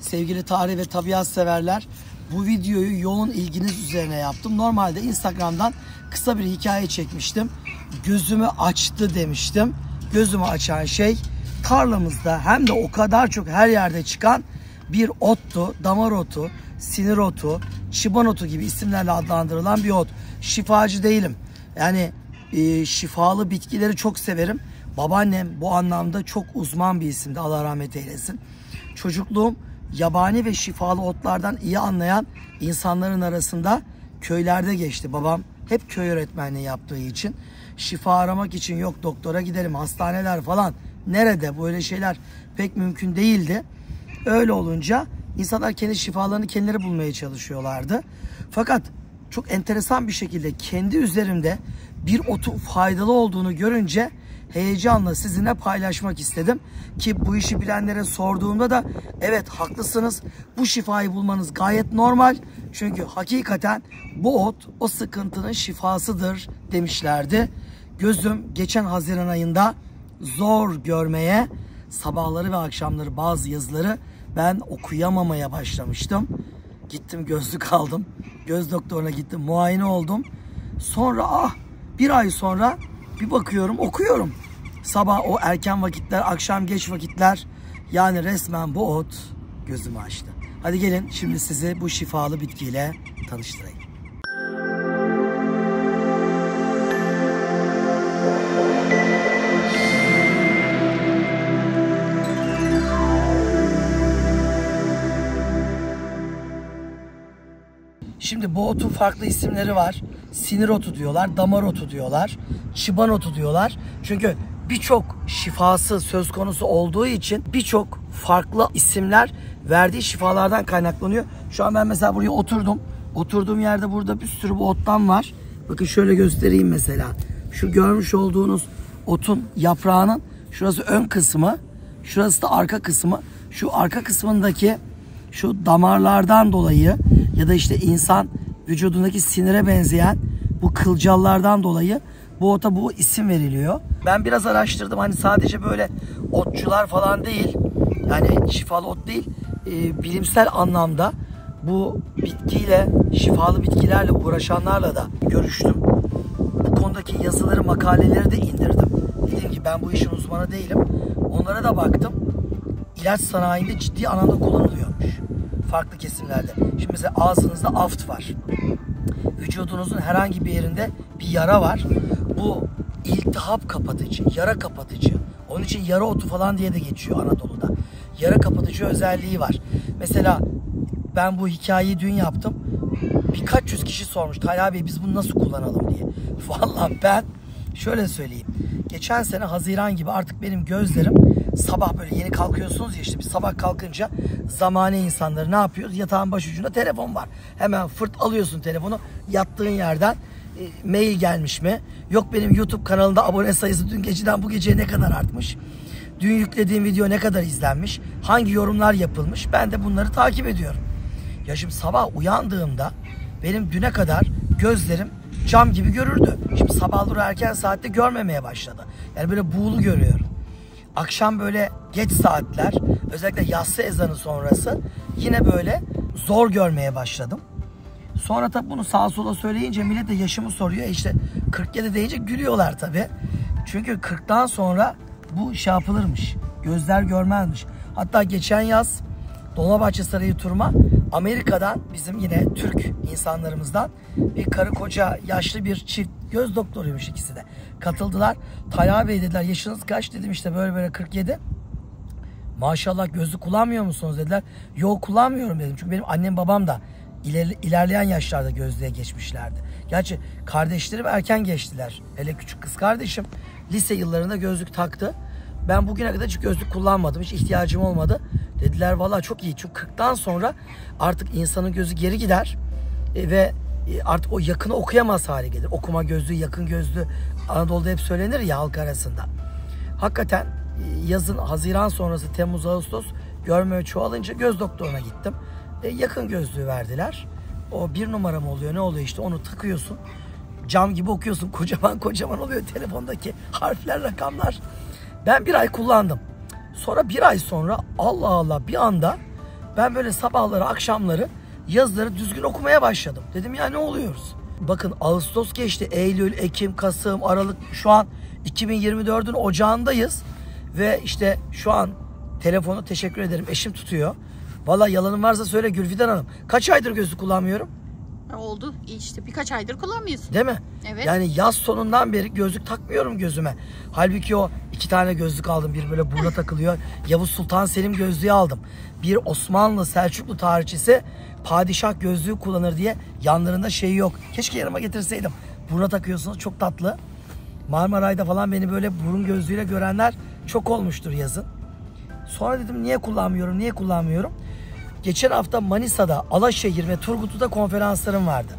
sevgili tarih ve tabiat severler. Bu videoyu yoğun ilginiz üzerine yaptım. Normalde Instagram'dan kısa bir hikaye çekmiştim. Gözümü açtı demiştim. Gözümü açan şey tarlamızda hem de o kadar çok her yerde çıkan bir ottu. Damar otu, sinir otu, çıban otu gibi isimlerle adlandırılan bir ot. Şifacı değilim. Yani şifalı bitkileri çok severim. Babaannem bu anlamda çok uzman bir isimdi. Allah rahmet eylesin. Çocukluğum yabani ve şifalı otlardan iyi anlayan insanların arasında köylerde geçti. Babam hep köy öğretmenliği yaptığı için şifa aramak için yok doktora gidelim, hastaneler falan nerede, böyle şeyler pek mümkün değildi. Öyle olunca insanlar kendi şifalarını kendileri bulmaya çalışıyorlardı. Fakat çok enteresan bir şekilde kendi üzerimde bir otun faydalı olduğunu görünce heyecanla sizinle paylaşmak istedim. Ki bu işi bilenlere sorduğumda da evet haklısınız, bu şifayı bulmanız gayet normal. Çünkü hakikaten bu ot o sıkıntının şifasıdır demişlerdi. Gözüm geçen Haziran ayında zor görmeye, sabahları ve akşamları bazı yazıları ben okuyamamaya başlamıştım. Gittim gözlük aldım. Göz doktoruna gittim, muayene oldum. Sonra bir ay sonra bir bakıyorum okuyorum. Sabah o erken vakitler, akşam geç vakitler. Yani resmen bu ot gözümü açtı. Hadi gelin şimdi sizi bu şifalı bitkiyle tanıştırayım. Şimdi bu otun farklı isimleri var. Sinir otu diyorlar, damar otu diyorlar, çıban otu diyorlar. Çünkü birçok şifası söz konusu olduğu için birçok farklı isimler verdiği şifalardan kaynaklanıyor. Şu an ben mesela buraya oturdum. Oturduğum yerde burada bir sürü bu ottan var. Bakın şöyle göstereyim mesela. Şu görmüş olduğunuz otun yaprağının şurası ön kısmı, şurası da arka kısmı. Şu arka kısmındaki şu damarlardan dolayı ya da işte insan vücudundaki sinire benzeyen bu kılcallardan dolayı bu ota bu isim veriliyor. Ben biraz araştırdım, hani sadece böyle otçular falan değil, yani şifalı ot değil, bilimsel anlamda bu bitkiyle, şifalı bitkilerle uğraşanlarla da görüştüm. Bu konudaki yazıları, makaleleri de indirdim. Dediğim gibi ben bu işin uzmanı değilim. Onlara da baktım. İlaç sanayinde ciddi anlamda kullanılıyormuş. Farklı kesimlerde. Şimdi mesela ağzınızda aft var. Vücudunuzun herhangi bir yerinde bir yara var. Bu iltihap kapatıcı, yara kapatıcı. Onun için yara otu falan diye de geçiyor Anadolu'da. Yara kapatıcı özelliği var. Mesela ben bu hikayeyi dün yaptım. Birkaç yüz kişi sormuş. Talha Bey biz bunu nasıl kullanalım diye. Vallahi ben şöyle söyleyeyim. Geçen sene Haziran gibi artık benim gözlerim, sabah böyle yeni kalkıyorsunuz ya, işte bir sabah kalkınca zamane insanları ne yapıyoruz? Yatağın başucunda telefon var. Hemen fırt alıyorsun telefonu, yattığın yerden mail gelmiş mi? Yok benim YouTube kanalında abone sayısı dün geceden bu geceye ne kadar artmış? Dün yüklediğim video ne kadar izlenmiş? Hangi yorumlar yapılmış? Ben de bunları takip ediyorum. Ya şimdi sabah uyandığımda benim düne kadar gözlerim cam gibi görürdü. Şimdi sabahları erken saatte görmemeye başladı. Yani böyle buğulu görüyorum. Akşam böyle geç saatler, özellikle yatsı ezanı sonrası yine böyle zor görmeye başladım. Sonra tabii bunu sağa sola söyleyince millet de yaşımı soruyor. İşte 47 deyince gülüyorlar tabii. Çünkü 40'tan sonra bu şey yapılırmış. Gözler görmezmiş. Hatta geçen yaz Dolmabahçe Sarayı turuma Amerika'dan bizim yine Türk insanlarımızdan bir karı koca yaşlı bir çift, göz doktoruymuş ikisi de, katıldılar. Talha Bey dediler yaşınız kaç, dedim işte böyle böyle 47. Maşallah gözlük kullanmıyor musunuz dediler. Yok kullanmıyorum dedim. Çünkü benim annem babam da ilerleyen yaşlarda gözlüğe geçmişlerdi. Gerçi kardeşlerim erken geçtiler. Hele küçük kız kardeşim lise yıllarında gözlük taktı. Ben bugüne kadar hiç gözlük kullanmadım. Hiç ihtiyacım olmadı. Dediler valla çok iyi. Çünkü 40'tan sonra artık insanın gözü geri gider. Ve artık o yakını okuyamaz hale gelir. Okuma gözlüğü, yakın gözlüğü Anadolu'da hep söylenir ya halk arasında. Hakikaten yazın Haziran sonrası Temmuz, Ağustos görmeye çoğalınca göz doktoruna gittim. Yakın gözlüğü verdiler. O 1 numara mı oluyor ne oluyor işte, onu takıyorsun. Cam gibi okuyorsun. Kocaman kocaman oluyor telefondaki harfler, rakamlar. Ben 1 ay kullandım. Sonra 1 ay sonra Allah Allah bir anda Ben böyle sabahları, akşamları, yazları düzgün okumaya başladım. Dedim ya ne oluyoruz? Bakın Ağustos geçti, Eylül, Ekim, Kasım, Aralık, şu an 2024'ün ocağındayız. Ve işte şu an telefonu, teşekkür ederim, eşim tutuyor. Valla yalanım varsa söyle Gülfidan Hanım. Kaç aydır gözlük kullanmıyorum? Oldu işte, birkaç aydır kullanmıyorsun. Değil mi? Evet. Yani yaz sonundan beri gözlük takmıyorum gözüme. Halbuki o 2 tane gözlük aldım. Bir böyle buruna takılıyor. Yavuz Sultan Selim gözlüğü aldım. Bir Osmanlı Selçuklu tarihçisi padişah gözlüğü kullanır diye yanlarında şeyi yok. Keşke yanıma getirseydim. Buruna takıyorsunuz, çok tatlı. Marmaray'da falan beni böyle burun gözlüğüyle görenler çok olmuştur yazın. Sonra dedim niye kullanmıyorum? Geçen hafta Manisa'da, Alaşehir ve Turgutlu'da konferanslarım vardı.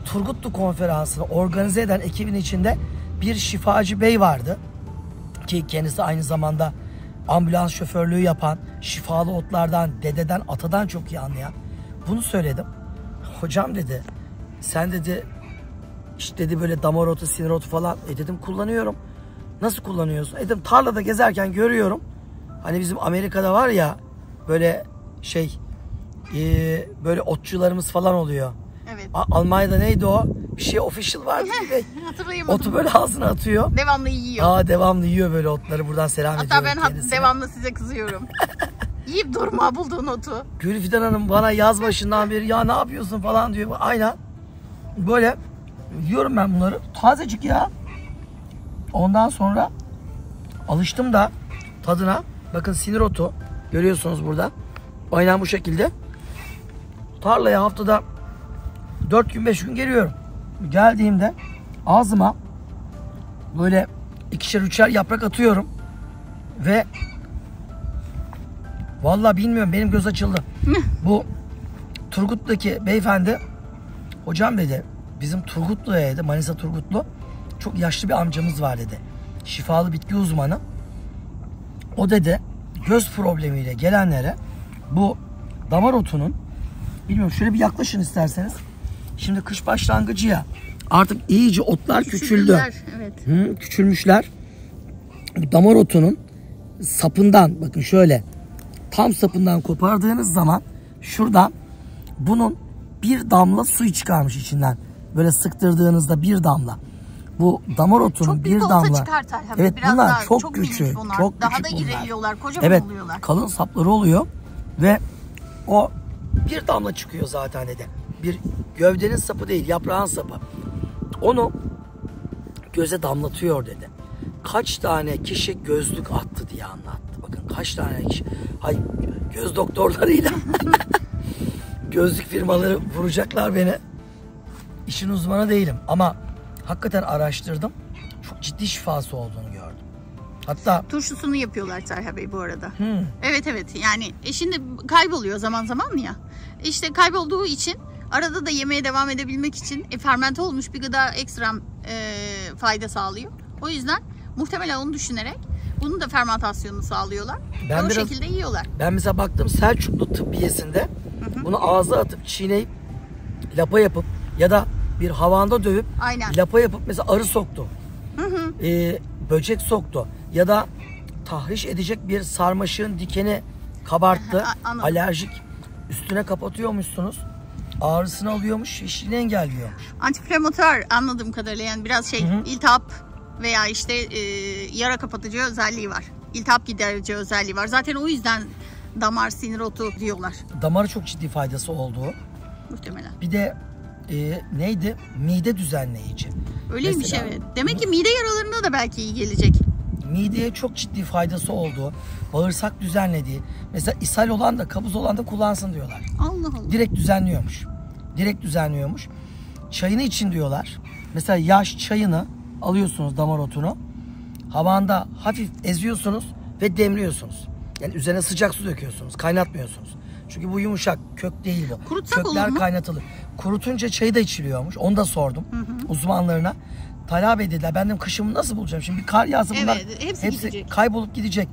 Turgutlu konferansını organize eden ekibin içinde bir şifacı bey vardı. Ki kendisi aynı zamanda ambulans şoförlüğü yapan, şifalı otlardan, dededen, atadan çok iyi anlayan. Bunu söyledim. Hocam dedi, sen dedi, işte dedi böyle damar otu, sinir otu falan. Dedim kullanıyorum. Nasıl kullanıyorsun? Dedim tarlada gezerken görüyorum. Hani bizim Amerika'da var ya böyle böyle otçularımız falan oluyor. Evet. Almanya'da neydi o? Bir şey official vardı. Hatırlayamadım. Otu böyle ağzına atıyor. Devamlı yiyor. Devamlı yiyor böyle otları. Buradan selam Hatta ediyorum ben kendisine. devamlı size kızıyorum. Yiyip durma bulduğun otu. Gülfidan Hanım bana yaz başından beri ya ne yapıyorsun falan diyor. Aynen. Böyle yiyorum ben bunları. Tazecik ya. Ondan sonra alıştım da tadına. Bakın sinir otu. Görüyorsunuz burada. Aynen bu şekilde. Tarlaya haftada 4 gün 5 gün geliyorum. Geldiğimde ağzıma böyle 2'şer 3'er yaprak atıyorum. Ve vallahi bilmiyorum, benim göz açıldı. Bu Turgutlu'daki beyefendi, hocam dedi, bizim Turgutlu'ya dedi, Manisa Turgutlu, çok yaşlı bir amcamız var dedi. Şifalı bitki uzmanı. O dedi göz problemiyle gelenlere bu damar otunun, bilmiyorum şöyle bir yaklaşın isterseniz. Şimdi kış başlangıcı ya, artık iyice otlar küçüldü. Evet. Küçülmüşler. Damar otunun sapından, bakın şöyle tam sapından kopardığınız zaman şuradan bunun bir damla suyu çıkarmış içinden. Böyle sıktırdığınızda bir damla. Bu damar otunun çok bir damla. Çıkar tabii. Evet, biraz bunlar daha, çok küçük. Bunlar. Çok daha küçük da bunlar. ireliyorlar, kocaman Evet, oluyorlar. kalın sapları oluyor ve o bir damla çıkıyor zaten dedi. Bir gövdenin sapı değil, yaprağın sapı. Onu göze damlatıyor dedi. Kaç tane kişi gözlük attı diye anlattı. Bakın kaç tane kişi. Hay göz doktorlarıyla gözlük firmaları vuracaklar beni. İşin uzmanı değilim ama hakikaten araştırdım. Çok ciddi şifası olduğunu gördüm. Hatta turşusunu yapıyorlar Serha Bey bu arada. Evet yani şimdi kayboluyor zaman zaman ya. İşte kaybolduğu için arada da yemeye devam edebilmek için fermente olmuş bir gıda ekstrem fayda sağlıyor. O yüzden muhtemelen onu düşünerek bunun da fermentasyonunu sağlıyorlar. O şekilde yiyorlar. Ben mesela baktım Selçuklu tıbbiyesinde bunu ağza atıp çiğneyip lapa yapıp ya da bir havanda dövüp lapa yapıp mesela arı soktu. Böcek soktu. Ya da tahriş edecek bir sarmaşığın dikeni kabarttı. Alerjik. Üstüne kapatıyormuşsunuz. Ağrısını alıyormuş, şişliğini engelliyormuş. Antiinflamatuar anladığım kadarıyla, yani biraz iltihap veya işte yara kapatıcı özelliği var. İltihap giderici özelliği var. Zaten o yüzden damar sinir otu diyorlar. Damara çok ciddi faydası olduğu. Muhtemelen. Bir de neydi? Mide düzenleyici. Öyleymiş mesela, evet. Demek ki mide yaralarına da belki iyi gelecek. Mideye çok ciddi faydası olduğu, bağırsak düzenlediği. Mesela ishal olan da kabız olan da kullansın diyorlar. Allah Allah. Direkt düzenliyormuş. Çayını için diyorlar. Mesela yaş çayını alıyorsunuz, damar otunu. Havanda hafif eziyorsunuz ve demliyorsunuz. Yani üzerine sıcak su döküyorsunuz. Kaynatmıyorsunuz. Çünkü bu yumuşak, kök değil bu. Kurutsak Kökler olur mu? kaynatılır. Kurutunca çayı da içiliyormuş. Onu da sordum uzmanlarına. Talep dediler. Ben de kışımı nasıl bulacağım? Şimdi bir kar yağsa bunlar hepsi kaybolup gidecek.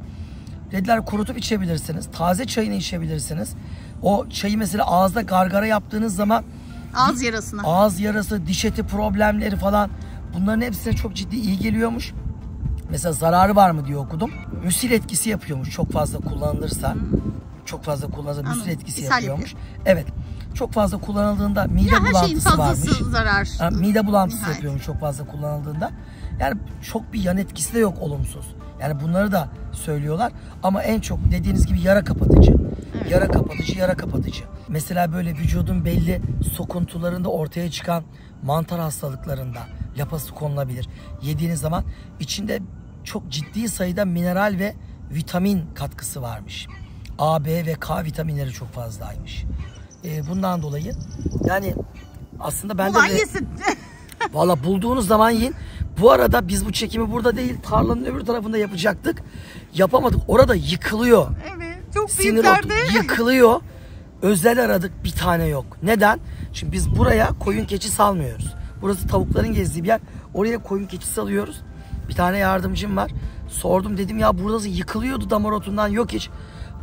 Dediler kurutup içebilirsiniz. Taze çayını içebilirsiniz. O çayı mesela ağızda gargara yaptığınız zaman ağız yarası, diş eti problemleri falan, bunların hepsine çok ciddi iyi geliyormuş. Mesela zararı var mı diye okudum. Müsil etkisi yapıyormuş çok fazla kullanılırsa. çok fazla kullanıldığı bir sürü etkisi İshal yapıyormuş. Evet. Çok fazla kullanıldığında mide her şeyin bulantısı fazlası varmış. zarar. Mide bulantısı Nihayet. yapıyormuş çok fazla kullanıldığında. Yani çok bir yan etkisi de yok olumsuz. Yani bunları da söylüyorlar. Ama en çok dediğiniz gibi yara kapatıcı. Evet. Yara kapatıcı. Mesela böyle vücudun belli sokuntularında ortaya çıkan mantar hastalıklarında lapası konulabilir. Yediğiniz zaman içinde çok ciddi sayıda mineral ve vitamin katkısı varmış. A, B ve K vitaminleri çok fazlaymış. Bundan dolayı yani aslında ben Ulan de yesin. valla bulduğunuz zaman yiyin. Bu arada biz bu çekimi burada değil, tarlanın öbür tarafında yapacaktık. Yapamadık. Orada yıkılıyor. Evet. Çok Sinir büyüklerde. otu yıkılıyor. Özel aradık, bir tane yok. Neden? Çünkü biz buraya koyun keçi salmıyoruz. Burası tavukların gezdiği bir yer. Oraya koyun keçi salıyoruz. Bir tane yardımcım var. Sordum, dedim ya burası yıkılıyordu damar otundan, yok hiç.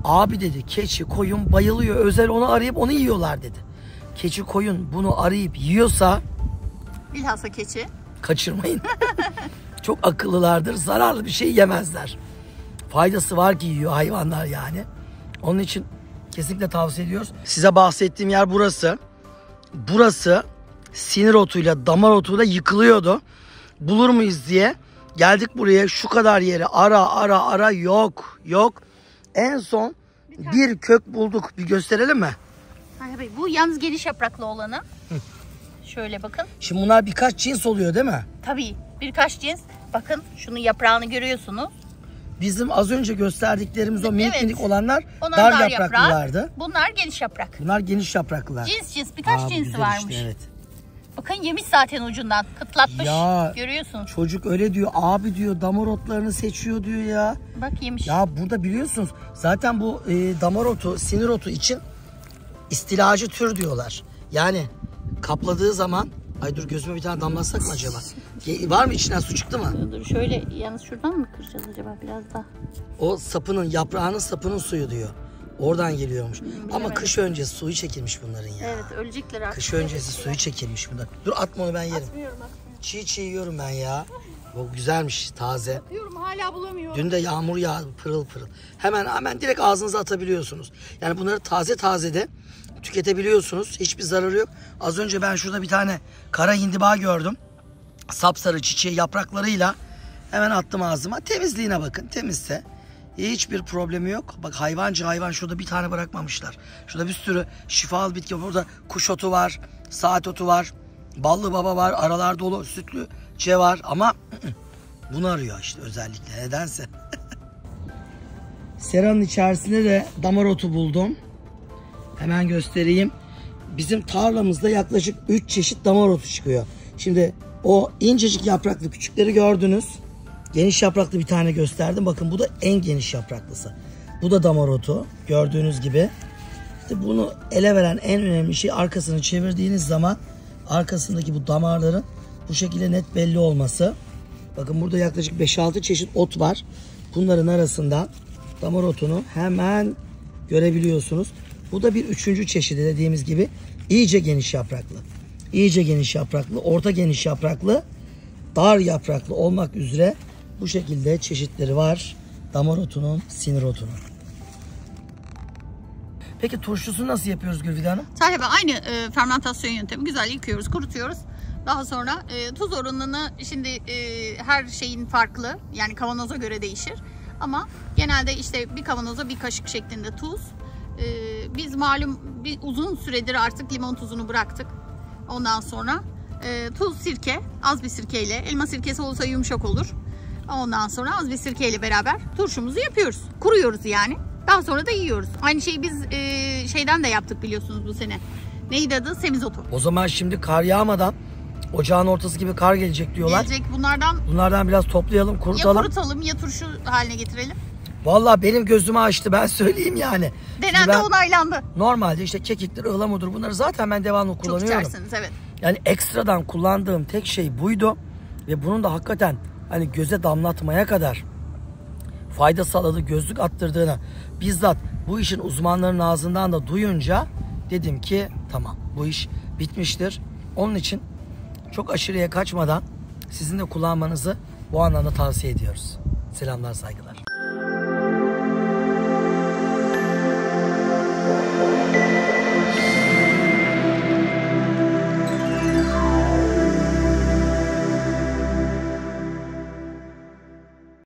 Abi dedi, keçi koyun bayılıyor. Özel onu arayıp onu yiyorlar dedi. Keçi koyun bunu arayıp yiyorsa Bilhassa keçi. kaçırmayın. Çok akıllılardır. Zararlı bir şey yemezler. Faydası var ki yiyor hayvanlar yani. Onun için kesinlikle tavsiye ediyoruz. Size bahsettiğim yer burası. Burası sinir otuyla, damar otuyla yıkılıyordu. Bulur muyuz diye geldik buraya. Şu kadar yeri ara yok. En son bir kök bulduk. Bir gösterelim mi? Hayır Bey, bu yalnız geniş yapraklı olanı. Şöyle bakın. Şimdi bunlar birkaç cins oluyor değil mi? Tabii birkaç cins. Bakın şunun yaprağını görüyorsunuz. Bizim az önce gösterdiklerimiz o minik Evet. minik olanlar Onlar dar yapraklılardı. Bunlar geniş yaprak. Bunlar geniş yapraklılar. Cins birkaç bu cinsi güzel varmış. işte, evet. Bakın yemiş zaten ucundan. Kıtlatmış. Ya, görüyorsunuz. Çocuk öyle diyor. Abi diyor damar otlarını seçiyor diyor ya. Bak yemiş. Ya burada biliyorsunuz zaten bu damar otu, sinir otu için istilacı tür diyorlar. Yani kapladığı zaman, ay dur gözüme bir tane damlatsak mı acaba? Var mı, içinden su çıktı mı? Dur şöyle yalnız şuradan mı kıracağız acaba biraz daha? O sapının, yaprağının sapının suyu diyor. Oradan geliyormuş. Ama kış öncesi suyu çekilmiş bunların ya. Evet, ölecekler artık. Kış öncesi suyu çekilmiş bunlar. Dur atma onu, ben yerim. Atmıyorum. Çiğ yiyorum ben ya. Bu güzelmiş, taze. Diyorum hala bulamıyorum. Dün de yağmur yağdı, pırıl pırıl. Hemen direkt ağzınıza atabiliyorsunuz. Yani bunları taze de tüketebiliyorsunuz. Hiçbir zararı yok. Az önce ben şurada bir tane kara hindiba gördüm. Sapsarı çiçeği yapraklarıyla hemen attım ağzıma. Temizliğine bakın, temizse hiçbir problemi yok. Bak hayvan şurada bir tane bırakmamışlar. Şurada bir sürü şifalı bitki var. Burada kuş otu var, saat otu var, ballı baba var, aralar dolu sütlü var ama bunu arıyor işte özellikle nedense. Seranın içerisinde de damar otu buldum. Hemen göstereyim. Bizim tarlamızda yaklaşık 3 çeşit damar otu çıkıyor. Şimdi o incecik yapraklı küçükleri gördünüz. Geniş yapraklı bir tane gösterdim. Bakın bu da en geniş yapraklısı. Bu da damar otu. Gördüğünüz gibi. İşte bunu ele veren en önemli şey, arkasını çevirdiğiniz zaman arkasındaki bu damarların bu şekilde net belli olması. Bakın burada yaklaşık 5-6 çeşit ot var. Bunların arasından damar otunu hemen görebiliyorsunuz. Bu da bir üçüncü çeşidi, dediğimiz gibi iyice geniş yapraklı. İyice geniş yapraklı, orta geniş yapraklı, dar yapraklı olmak üzere bu şekilde çeşitleri var damar otunun, sinir otunun. Peki turşusunu nasıl yapıyoruz Gülfide Hanım? Salih Bey, aynı fermentasyon yöntemi. Güzel yıkıyoruz, kurutuyoruz. Daha sonra tuz oranını şimdi her şeyin farklı. Yani kavanoza göre değişir. Ama genelde işte bir kavanoza bir kaşık şeklinde tuz. Biz malum uzun süredir artık limon tuzunu bıraktık. Ondan sonra tuz, sirke, az bir sirkeyle, elma sirkesi olsa yumuşak olur. Ondan sonra az bir sirkeyle beraber turşumuzu yapıyoruz. Kuruyoruz yani. Daha sonra da yiyoruz. Aynı şeyi biz şeyden de yaptık biliyorsunuz bu sene. Neydi adı? Semizotu. O zaman şimdi kar yağmadan, ocağın ortası gibi kar gelecek diyorlar. Gelecek. Bunlardan biraz toplayalım, kurutalım. Ya kurutalım ya turşu haline getirelim. Vallahi benim gözümü açtı, ben söyleyeyim yani. Denendi, onaylandı. Normalde işte kekiktir, ıhlamudur, bunları zaten ben devamlı kullanıyorum. Çok içersiniz, evet. Yani ekstradan kullandığım tek şey buydu. Ve bunun da hakikaten hani göze damlatmaya kadar fayda sağladığı, gözlük attırdığını bizzat bu işin uzmanlarının ağzından da duyunca dedim ki tamam, bu iş bitmiştir. Onun için çok aşırıya kaçmadan sizin de kullanmanızı bu anlamda tavsiye ediyoruz. Selamlar, saygılar.